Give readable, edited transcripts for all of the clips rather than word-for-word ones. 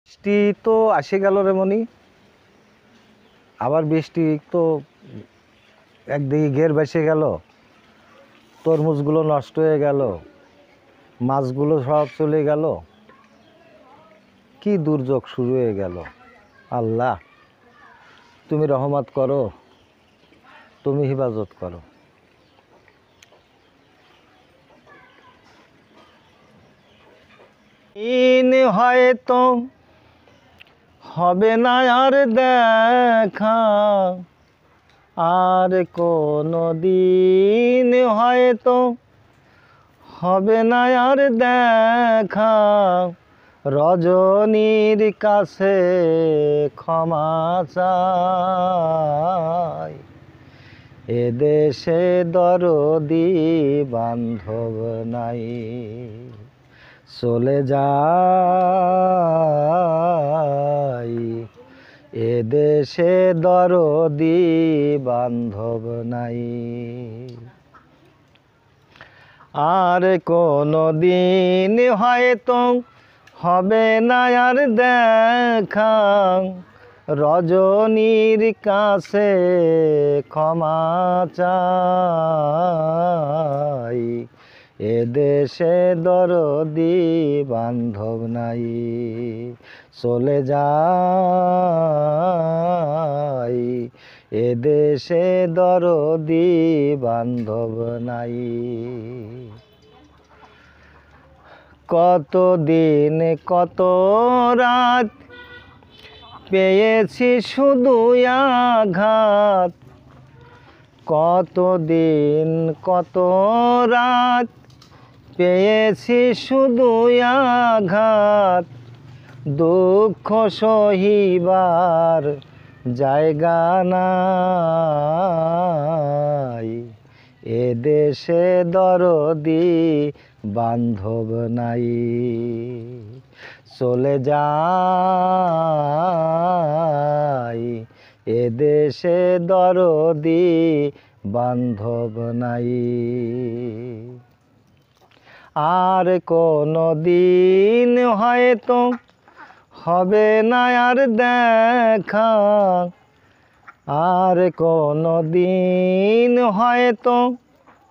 বৃষ্টি তো আসে গেল রে মনি। আবার বৃষ্টি তো একদিকে ঘের ভেসে গেল, তরমুজগুলো নষ্ট হয়ে গেল, মাছগুলো সব চলে গেল। কি দুর্যোগ শুরু হয়ে গেল। আল্লাহ, তুমি রহমত করো, তুমি হিফাজত করো। হয়তো হবে না আর দেখা, আর কোনো দিন হয়তো হবে না আর দেখা। রজনীর কাছে ক্ষমা চাই, এদেশে দরদি বান্ধব নাই। চলে যাই, এদেশে দরদি বান্ধব নাই। আর কোনো দিন হয়তো হবে না আর দেখা। রজনীর কাছে ক্ষমা চাই, এদেশে দরদি বান্ধব নাই। চলে যাই, এদেশে দরদি বান্ধব নাই। কতদিন কত রাত পেয়েছি শুধু আঘাত। কতদিন কত রাত পেয়েছি শুধু আঘাত। দুঃখ সহিবার জায়গা নাই, এদেশে দরদি বান্ধব নাই। চলে যাই, এদেশে দরদি বান্ধব নাই। আর কোনো দিন হয়তো হবে না আর দেখা। আর কোনো দিন হয়তো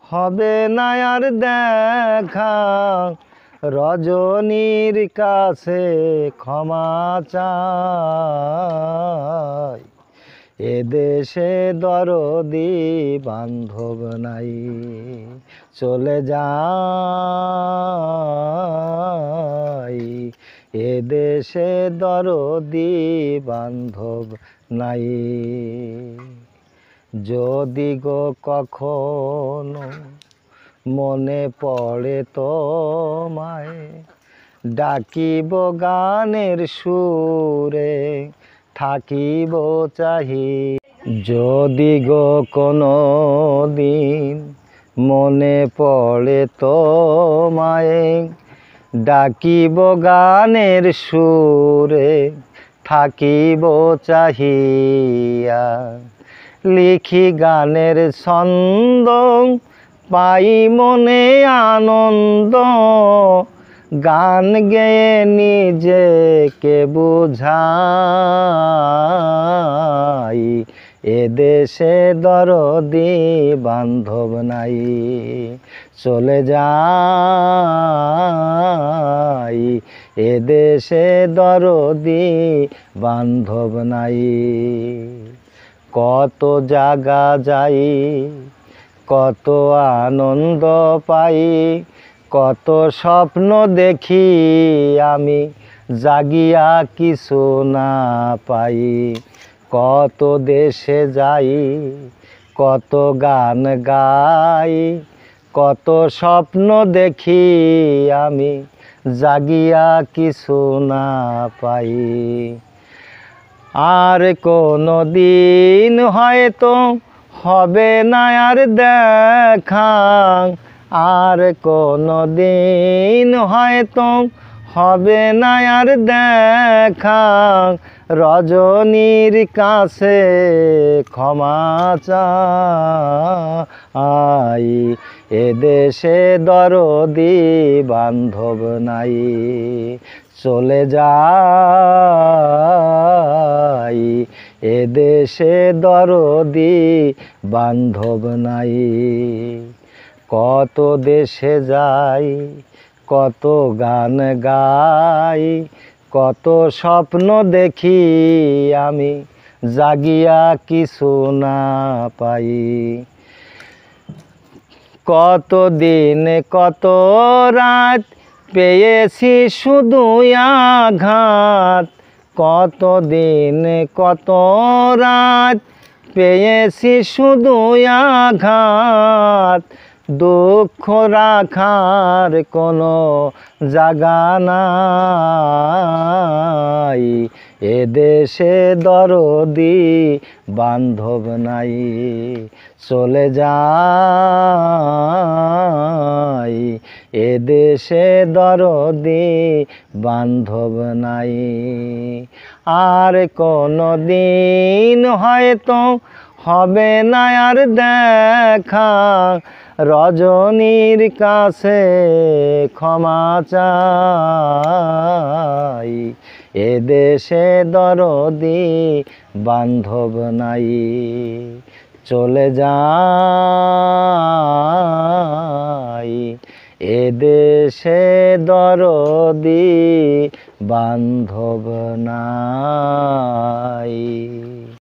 হবে না আর দেখা। রজনীর কাছে ক্ষমা চাই, এদেশে দরদি বান্ধব নাই। চলে যাই, এদেশে দরদি বান্ধব নাই। যদি গো কখনো মনে পড়ে তোমায়, ডাকিব গানের সুরে, থাকিব চাহি। যদি গো কোনো দিন মনে পড়ে তোমায়, ডাকিব গানের সুরে, থাকিব চাহিয়া। লিখি গানের ছন্দ, পাই মনে আনন্দ, গান গেয়ে নিজেকে বুঝাই। এদেশে দরদি বান্ধব নাই। চলে যাই, এদেশে দরদি বান্ধব নাই। কত জায়গা যাই, কত আনন্দ পাই, কত স্বপ্ন দেখি আমি, জাগিয়া কিছু না পাই। কত দেশে যাই, কত গান গাই, কত স্বপ্ন দেখি আমি, জাগিয়া কিছু না পাই। আর কোনো দিন হয়তো হবে না আর দেখা। আর কোনো দিন হয়তো হবে না আর দেখা। রজনীর কাছে ক্ষমা চাই, এদেশে দরদি বান্ধব নাই। চলে যা দেশে দরদি বান্ধব নাই। কত দেশে যাই, কত গান গাই, কত স্বপ্ন দেখি আমি, জাগিয়া কিছু না পাই। কত দিন কত রাত পেয়েছি শুধু আঘাত, কত দিন কত রাত পেয়েছি শুধু আঘাত, দুঃখ রাখার কোনো জায়গা নাই। এদেশে দরদি বান্ধব নাই। চলে যাই, এদেশে দরদি বান্ধব নাই। আর কোনো দিন হয়তো হবে না আর দেখা, রজনীর কাছে ক্ষমা চাই। এদেশে দরদি বান্ধব নাই। চলে যাই, এদেশে দরদি বান্ধব নাই।